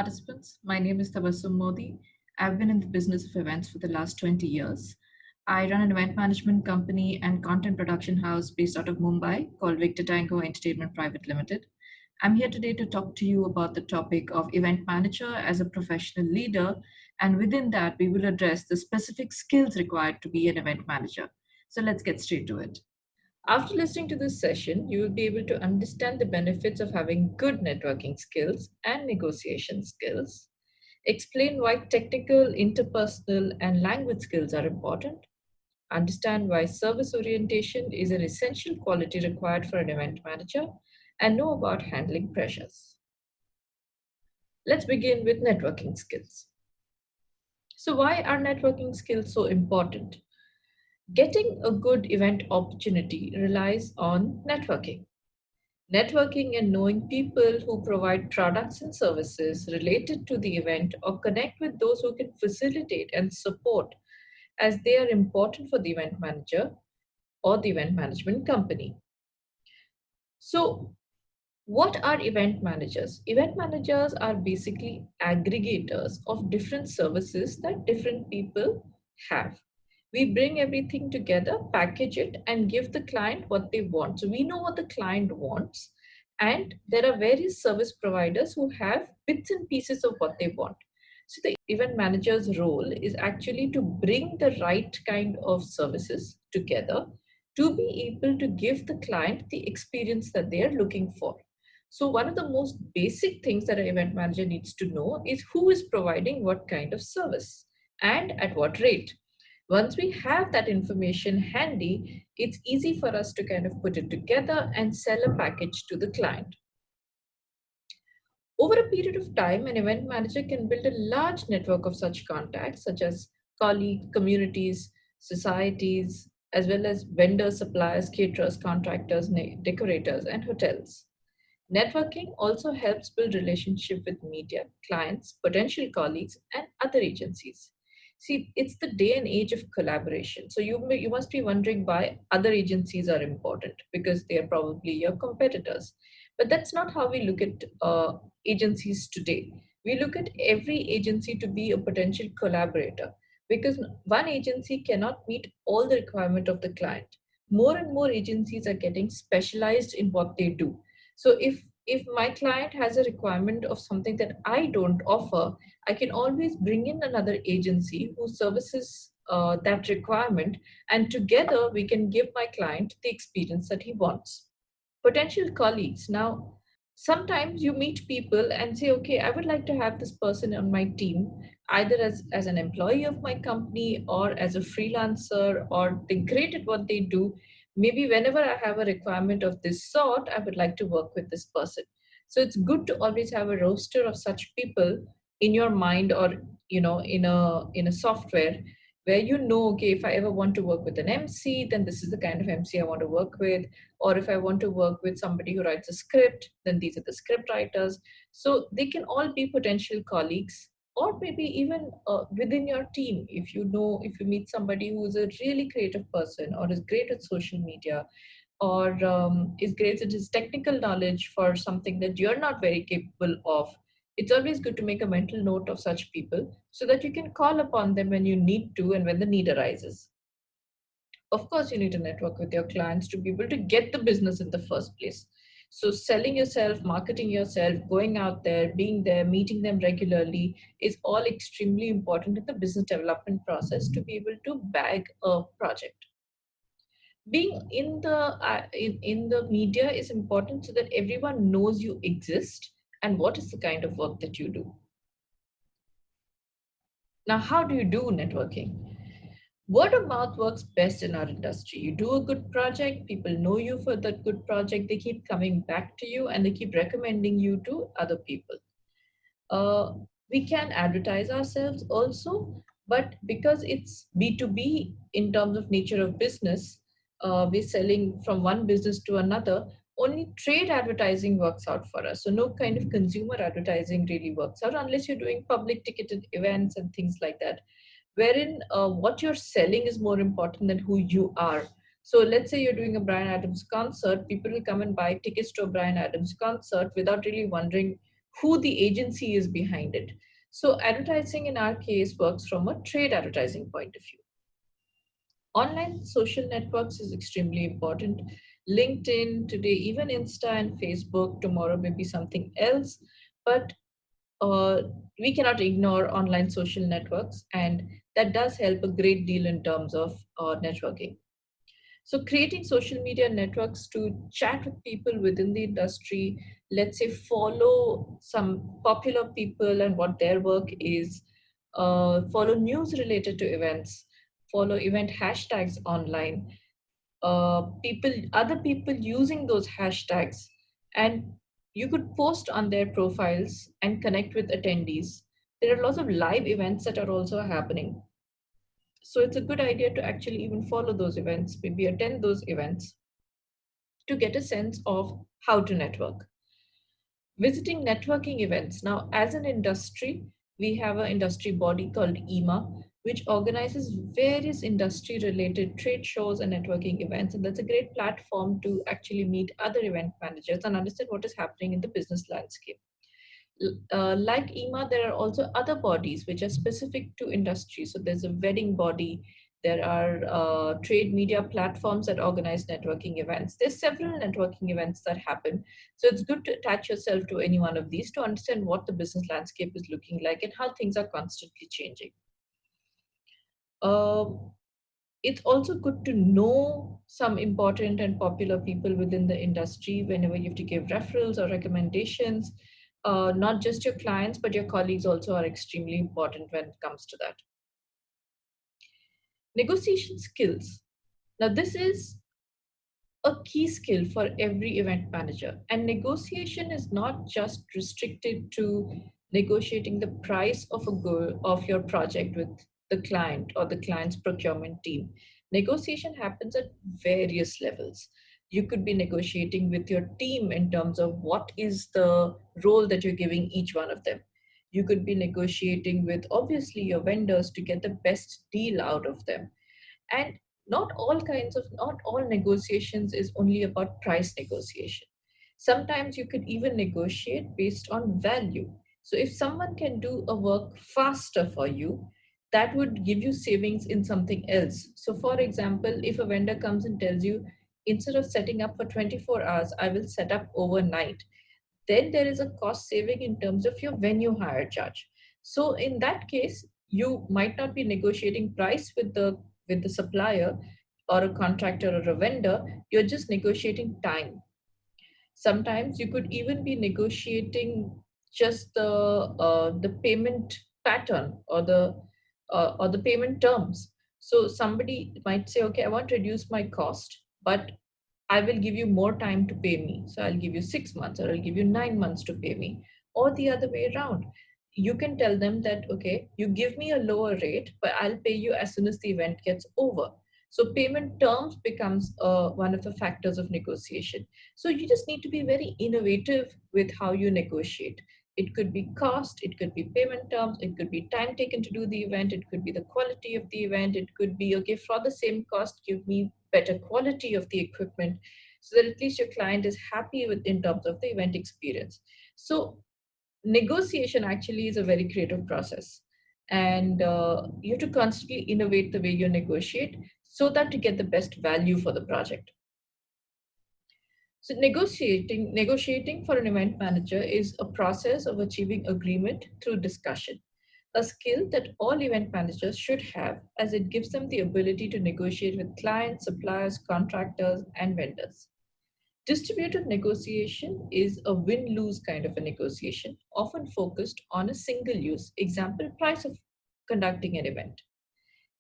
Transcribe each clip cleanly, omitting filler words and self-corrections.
participants. My name is Tabassum Modi. I've been in the business of events for the last 20 years. I run an event management company and content production house based out of Mumbai called Victor Tango Entertainment Private Limited. I'm here today to talk to you about the topic of event manager as a professional leader. And within that, we will address the specific skills required to be an event manager. So let's get straight to it. After listening to this session, you will be able to understand the benefits of having good networking skills and negotiation skills, explain why technical, interpersonal, and language skills are important, understand why service orientation is an essential quality required for an event manager, and know about handling pressures. Let's begin with networking skills. So, why are networking skills so important? Getting a good event opportunity relies on networking. Networking and knowing people who provide products and services related to the event or connect with those who can facilitate and support as they are important for the event manager or the event management company. So, what are event managers? Event managers are basically aggregators of different services that different people have. We bring everything together, package it, and give the client what they want. So we know what the client wants, and there are various service providers who have bits and pieces of what they want. So the event manager's role is actually to bring the right kind of services together to be able to give the client the experience that they are looking for. So one of the most basic things that an event manager needs to know is who is providing what kind of service and at what rate. Once we have that information handy, it's easy for us to kind of put it together and sell a package to the client. Over a period of time, an event manager can build a large network of such contacts, such as colleagues, communities, societies, as well as vendors, suppliers, caterers, contractors, decorators, and hotels. Networking also helps build relationship with media, clients, potential colleagues, and other agencies. See, it's the day and age of collaboration. So you must be wondering why other agencies are important because they are probably your competitors. But that's not how we look at agencies today. We look at every agency to be a potential collaborator because one agency cannot meet all the requirement of the client. More and more agencies are getting specialized in what they do. So if my client has a requirement of something that I don't offer, I can always bring in another agency who services that requirement, and together we can give my client the experience that he wants. Potential colleagues. Now, sometimes you meet people and say, okay, I would like to have this person on my team, either as an employee of my company or as a freelancer, or they're great at what they do. Maybe whenever I have a requirement of this sort, I would like to work with this person. So it's good to always have a roster of such people in your mind, or in a software where okay, if I ever want to work with an MC, then this is the kind of MC I want to work with. Or if I want to work with somebody who writes a script, then these are the script writers. So they can all be potential colleagues, or maybe even within your team. If you meet somebody who is a really creative person or is great at social media, or is great at his technical knowledge for something that you're not very capable of, it's always good to make a mental note of such people so that you can call upon them when you need to and when the need arises. Of course, you need to network with your clients to be able to get the business in the first place. So selling yourself, marketing yourself, going out there, being there, meeting them regularly is all extremely important in the business development process to be able to bag a project. Being in the media is important so that everyone knows you exist and what is the kind of work that you do. Now, how do you do networking? Word of mouth works best in our industry. You do a good project, people know you for that good project, they keep coming back to you and they keep recommending you to other people. Uh, we can advertise ourselves also, but because it's B2B in terms of nature of business, we're selling from one business to another. Only trade advertising works out for us. So no kind of consumer advertising really works out unless you're doing public ticketed events and things like that, wherein what you're selling is more important than who you are. So let's say you're doing a Brian Adams concert, people will come and buy tickets to a Brian Adams concert without really wondering who the agency is behind it. So advertising in our case works from a trade advertising point of view. Online social networks is extremely important. LinkedIn today, even Insta and Facebook, tomorrow may be something else, but uh, we cannot ignore online social networks, and that does help a great deal in terms of networking. So, creating social media networks to chat with people within the industry, let's say follow some popular people and what their work is, follow news related to events, follow event hashtags online, other people using those hashtags, and you could post on their profiles and connect with attendees. There are lots of live events that are also happening, so it's a good idea to actually even follow those events, maybe attend those events to get a sense of how to network. Visiting networking events. Now, as an industry, we have an industry body called EMA, which organizes various industry related trade shows and networking events. And that's a great platform to actually meet other event managers and understand what is happening in the business landscape. Like EMA, there are also other bodies which are specific to industry. So there's a wedding body, there are trade media platforms that organize networking events. There's several networking events that happen. So it's good to attach yourself to any one of these to understand what the business landscape is looking like and how things are constantly changing. Um, it's also good to know some important and popular people within the industry whenever you have to give referrals or recommendations. Not just your clients, but your colleagues also are extremely important when it comes to that. Negotiation skills. Now, this is a key skill for every event manager. And negotiation is not just restricted to negotiating the price of a good of your project with the client or the client's procurement team. Negotiation happens at various levels. You could be negotiating with your team in terms of what is the role that you're giving each one of them. You could be negotiating with obviously your vendors to get the best deal out of them. And not all negotiations is only about price negotiation. Sometimes you could even negotiate based on value. So if someone can do a work faster for you, that would give you savings in something else. So for example, if a vendor comes and tells you, instead of setting up for 24 hours, I will set up overnight, then there is a cost saving in terms of your venue hire charge. So in that case, you might not be negotiating price with the supplier or a contractor or a vendor, you're just negotiating time. Sometimes you could even be negotiating just the payment pattern or the payment terms. So somebody might say, okay, I want to reduce my cost, but I will give you more time to pay me. So I'll give you 6 months or I'll give you 9 months to pay me, or the other way around. You can tell them that, okay, you give me a lower rate, but I'll pay you as soon as the event gets over. So payment terms becomes one of the factors of negotiation. So you just need to be very innovative with how you negotiate. It could be cost, it could be payment terms, it could be time taken to do the event, it could be the quality of the event, it could be, okay, for the same cost, give me better quality of the equipment so that at least your client is happy with in terms of the event experience. So negotiation actually is a very creative process, and you have to constantly innovate the way you negotiate so that to get the best value for the project. So negotiating for an event manager is a process of achieving agreement through discussion, a skill that all event managers should have, as it gives them the ability to negotiate with clients, suppliers, contractors, and vendors. Distributed negotiation is a win-lose kind of a negotiation, often focused on a single use, example, price of conducting an event.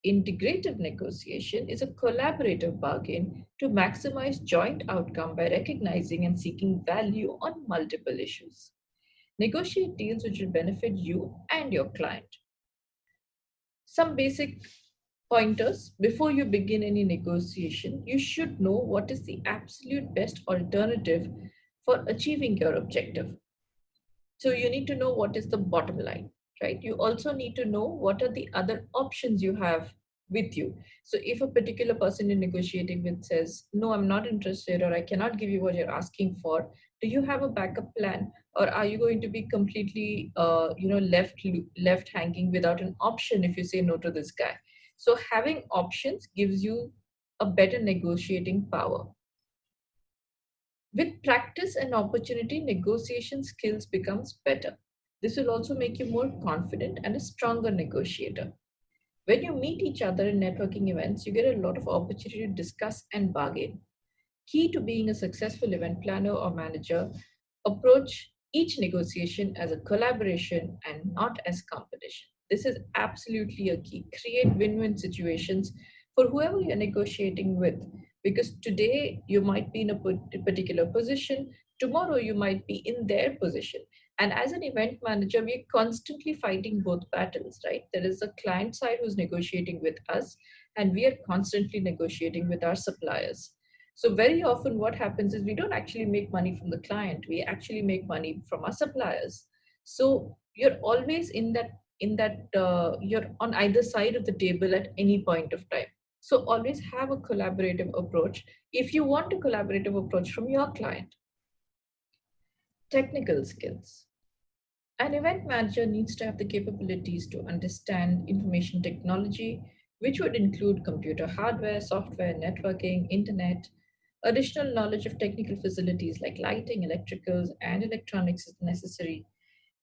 Integrative negotiation is a collaborative bargain to maximize joint outcome by recognizing and seeking value on multiple issues. Negotiate deals which will benefit you and your client. Some basic pointers: before you begin any negotiation, you should know what is the absolute best alternative for achieving your objective. So you need to know what is the bottom line, right? You also need to know what are the other options you have with you. So if a particular person you're negotiating with says, no, I'm not interested, or I cannot give you what you're asking for, Do you have a backup plan, or are you going to be completely left hanging without an option if you say no to this guy? So having options gives you a better negotiating power. With practice and opportunity, negotiation skills becomes better. This will also make you more confident and a stronger negotiator. When you meet each other in networking events, you get a lot of opportunity to discuss and bargain. Key to being a successful event planner or manager, approach each negotiation as a collaboration and not as competition. This is absolutely a key. Create win win situations for whoever you're negotiating with. Because today you might be in a particular position, tomorrow you might be in their position. And as an event manager, we're constantly fighting both battles, right? There is a client side who's negotiating with us, and we are constantly negotiating with our suppliers. So very often what happens is we don't actually make money from the client. We actually make money from our suppliers. So you're always in that you're on either side of the table at any point of time. So always have a collaborative approach if you want a collaborative approach from your client. Technical skills. An event manager needs to have the capabilities to understand information technology, which would include computer hardware, software, networking, internet. Additional knowledge of technical facilities like lighting, electricals, and electronics is necessary.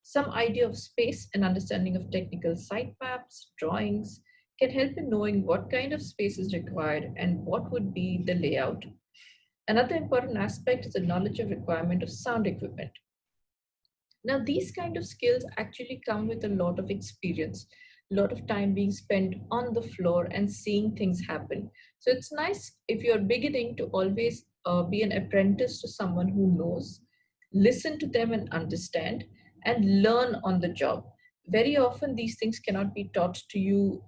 Some idea of space and understanding of technical site maps, drawings can help in knowing what kind of space is required and what would be the layout. Another important aspect is the knowledge of requirement of sound equipment. Now, these kind of skills actually come with a lot of experience, a lot of time being spent on the floor and seeing things happen. So it's nice if you're beginning to always be an apprentice to someone who knows, listen to them and understand, and learn on the job. Very often, these things cannot be taught to you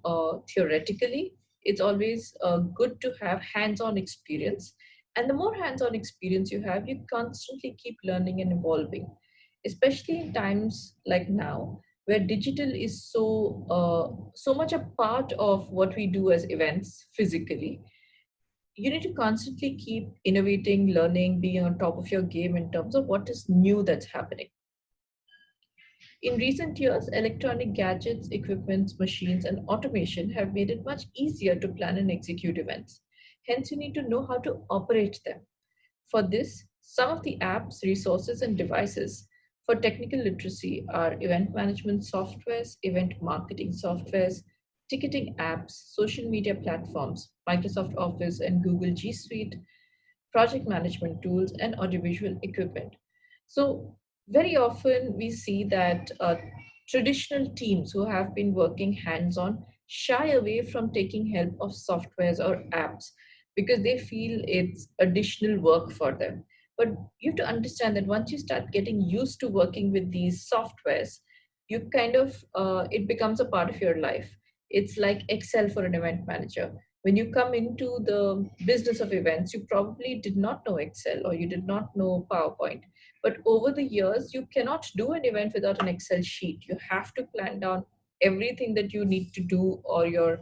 theoretically. It's always good to have hands on experience. And the more hands on experience you have, you constantly keep learning and evolving, especially in times like now where digital is so much a part of what we do as events physically. You need to constantly keep innovating, learning, being on top of your game in terms of what is new that's happening. In recent years, electronic gadgets, equipments, machines, and automation have made it much easier to plan and execute events. Hence, you need to know how to operate them. For this, some of the apps, resources, and devices for technical literacy are event management softwares, event marketing softwares, ticketing apps, social media platforms, Microsoft Office and Google G Suite, project management tools, and audiovisual equipment. So, very often we see that traditional teams who have been working hands on shy away from taking help of softwares or apps because they feel it's additional work for them. But you have to understand that once you start getting used to working with these softwares, you kind of, it becomes a part of your life. It's like Excel for an event manager. When you come into the business of events, you probably did not know Excel or you did not know PowerPoint. But over the years, you cannot do an event without an Excel sheet. You have to plan down everything that you need to do, or your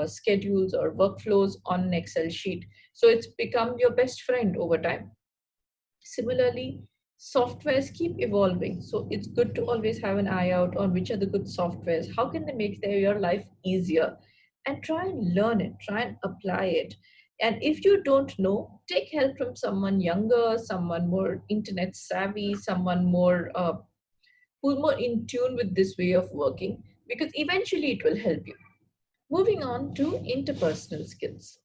schedules or workflows on an Excel sheet. So it's become your best friend over time. Similarly, softwares keep evolving. So it's good to always have an eye out on which are the good softwares. How can they make your life easier? And try and learn it, try and apply it. And if you don't know, take help from someone younger, someone more internet savvy, someone more who's more in tune with this way of working, because eventually it will help you. Moving on to interpersonal skills.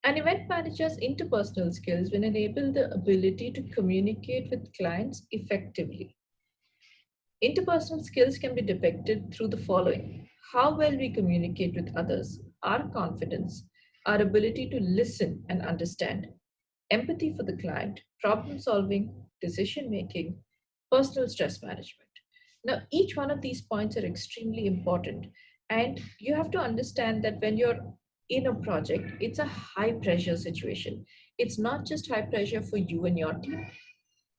An event manager's interpersonal skills will enable the ability to communicate with clients effectively. Interpersonal skills can be depicted through the following: how well we communicate with others, our confidence, our ability to listen and understand, empathy for the client, problem solving, decision making, personal stress management. Now, each one of these points are extremely important, and you have to understand that when you're in a project, it's a high pressure situation. It's not just high pressure for you and your team.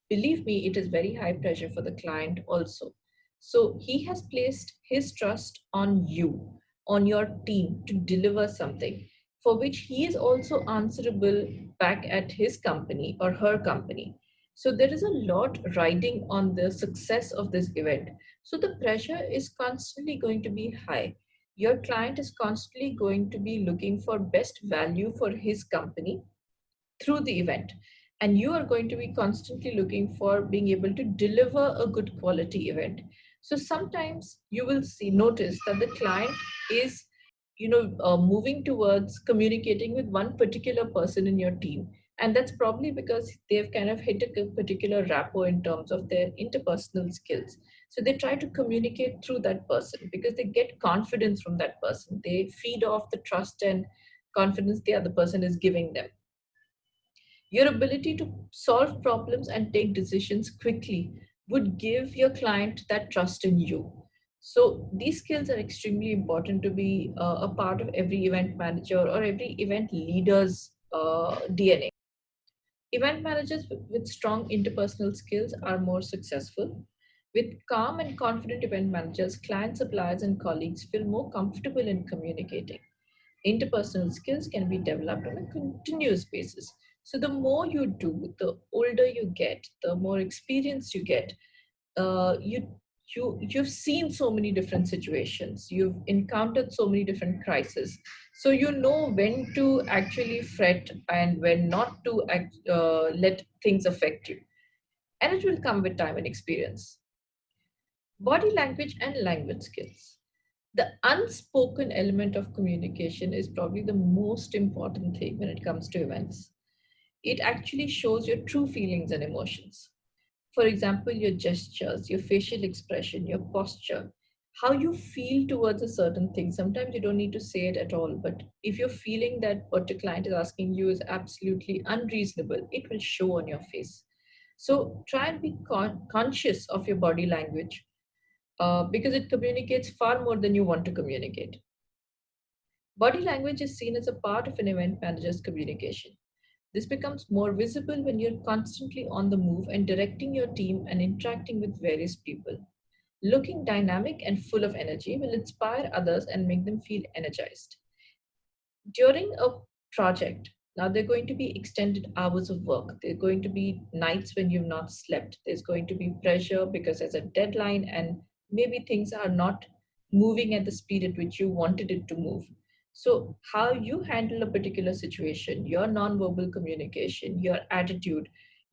Believe me, it is very high pressure for the client also. So he has placed his trust on you, on your team to deliver something for which he is also answerable back at his company or her company. So there is a lot riding on the success of this event. So the pressure is constantly going to be high. Your client is constantly going to be looking for best value for his company through the event, and you are going to be constantly looking for being able to deliver a good quality event. So sometimes you will see notice that the client is moving towards communicating with one particular person in your team, and that's probably because they've kind of hit a particular rapport in terms of their interpersonal skills. So they try to communicate through that person because they get confidence from that person. They feed off the trust and confidence the other person is giving them. Your ability to solve problems and take decisions quickly would give your client that trust in you. So, these skills are extremely important to be a part of every event manager or every event leader's DNA. Event managers with strong interpersonal skills are more successful. With calm and confident event managers, clients, suppliers, and colleagues feel more comfortable in communicating. Interpersonal skills can be developed on a continuous basis. So the more you do, the older you get, the more experience you get. You've seen so many different situations. You've encountered so many different crises. So you know when to actually fret and when not to let things affect you. And it will come with time and experience. Body language and language skills. The unspoken element of communication is probably the most important thing when it comes to events. It actually shows your true feelings and emotions. For example, your gestures, your facial expression, your posture, how you feel towards a certain thing. Sometimes you don't need to say it at all, but if you're feeling that what your client is asking you is absolutely unreasonable, it will show on your face. So try and be conscious of your body language because it communicates far more than you want to communicate. Body language is seen as a part of an event manager's communication. This becomes more visible when you're constantly on the move and directing your team and interacting with various people. Looking dynamic and full of energy will inspire others and make them feel energized. During a project, now there are going to be extended hours of work. There are going to be nights when you've not slept. There's going to be pressure because there's a deadline and maybe things are not moving at the speed at which you wanted it to move. So, how you handle a particular situation, your nonverbal communication, your attitude,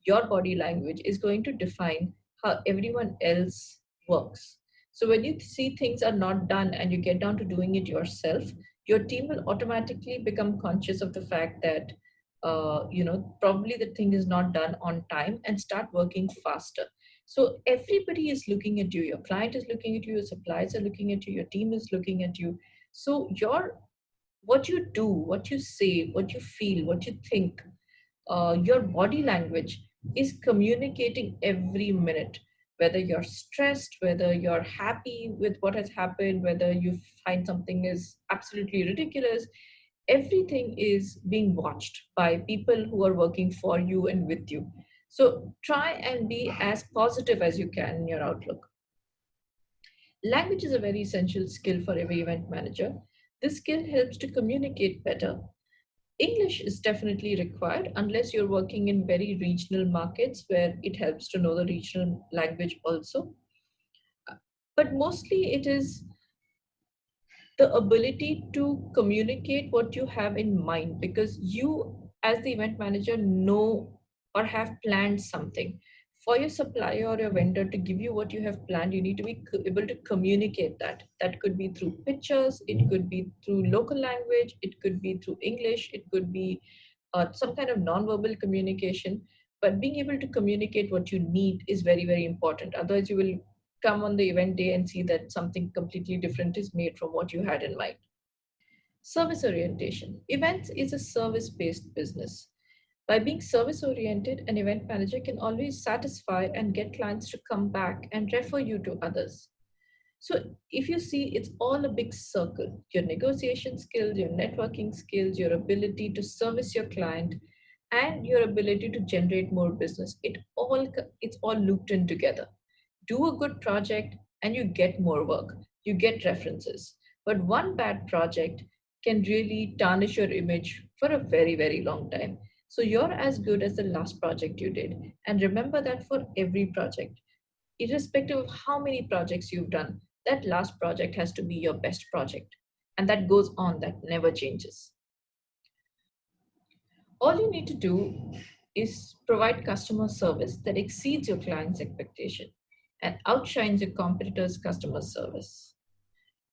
your body language is going to define how everyone else works. So, when you see things are not done and you get down to doing it yourself, your team will automatically become conscious of the fact that probably the thing is not done on time and start working faster. So everybody is looking at you, your client is looking at you, your suppliers are looking at you, your team is looking at you. So your what you do, what you say, what you feel, what you think, your body language is communicating every minute, whether you're stressed, whether you're happy with what has happened, whether you find something is absolutely ridiculous. Everything is being watched by people who are working for you and with you. So try and be as positive as you can in your outlook. Language is a very essential skill for every event manager. This skill helps to communicate better. English is definitely required unless you're working in very regional markets where it helps to know the regional language also. But mostly it is the ability to communicate what you have in mind, because you as the event manager know or have planned something. For your supplier or your vendor to give you what you have planned, you need to be able to communicate that. That could be through pictures, it could be through local language, it could be through English, it could be some kind of non-verbal communication. But being able to communicate what you need is very, very important. Otherwise you will come on the event day and see that something completely different is made from what you had in mind. Service orientation. Events is a service based business. By being service oriented, an event manager can always satisfy and get clients to come back and refer you to others. So, if you see, it's all a big circle. Your negotiation skills, your networking skills, your ability to service your client, and your ability to generate more business. It's all looped in together. Do a good project and you get more work, you get references. But one bad project can really tarnish your image for a very, very long time. So you're as good as the last project you did. And remember that for every project, irrespective of how many projects you've done, that last project has to be your best project. And that goes on, that never changes. All you need to do is provide customer service that exceeds your client's expectation and outshines your competitors' customer service.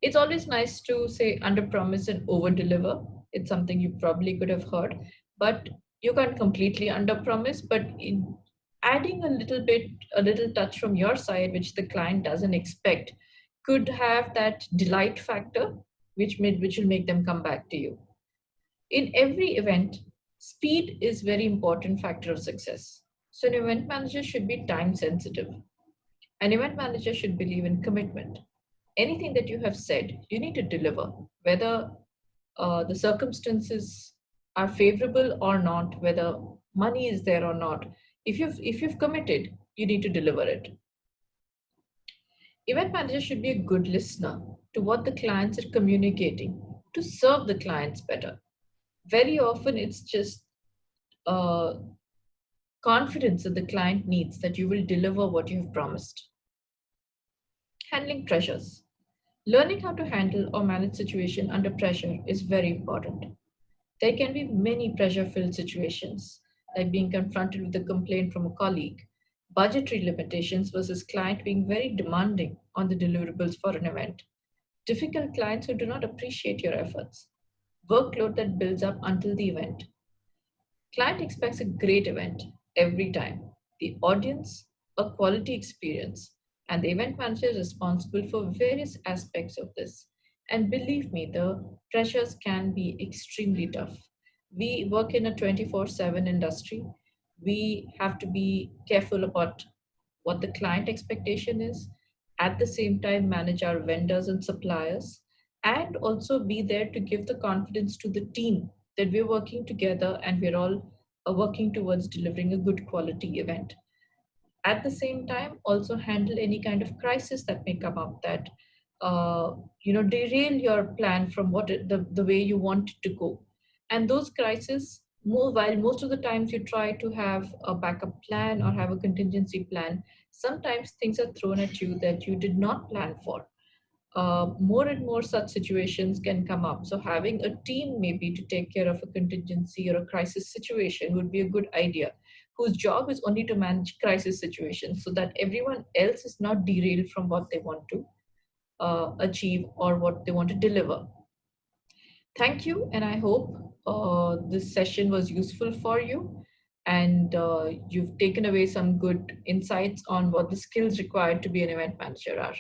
It's always nice to say under promise and over deliver. It's something you probably could have heard, but you can't completely under promise. But in adding a little bit, a little touch from your side, which the client doesn't expect, could have that delight factor, which will make them come back to you. In every event, speed is very important factor of success. So an event manager should be time sensitive. An event manager should believe in commitment. Anything that you have said, you need to deliver, whether the circumstances are favorable or not, whether money is there or not. If you've committed, you need to deliver it. Event manager should be a good listener to what the clients are communicating to serve the clients better. Very often, it's just uh, confidence that the client needs that you will deliver what you have promised. Handling pressures. Learning how to handle or manage situation under pressure is very important. There can be many pressure-filled situations, like being confronted with a complaint from a colleague, budgetary limitations versus client being very demanding on the deliverables for an event, difficult clients who do not appreciate your efforts, workload that builds up until the event. Client expects a great event every time. The audience, a quality experience, and the event manager is responsible for various aspects of this. And believe me, the pressures can be extremely tough. We work in a 24/7 industry. We have to be careful about what the client expectation is, at the same time, manage our vendors and suppliers, and also be there to give the confidence to the team that we're working together and we're all working towards delivering a good quality event. At the same time, also handle any kind of crisis that may come up that uh, derail your plan from the way you want it to go. And those crises, while most of the times you try to have a backup plan or have a contingency plan, sometimes things are thrown at you that you did not plan for. More and more such situations can come up. So having a team maybe to take care of a contingency or a crisis situation would be a good idea, whose job is only to manage crisis situations so that everyone else is not derailed from what they want to achieve or what they want to deliver. Thank you, and I hope this session was useful for you and you've taken away some good insights on what the skills required to be an event manager are.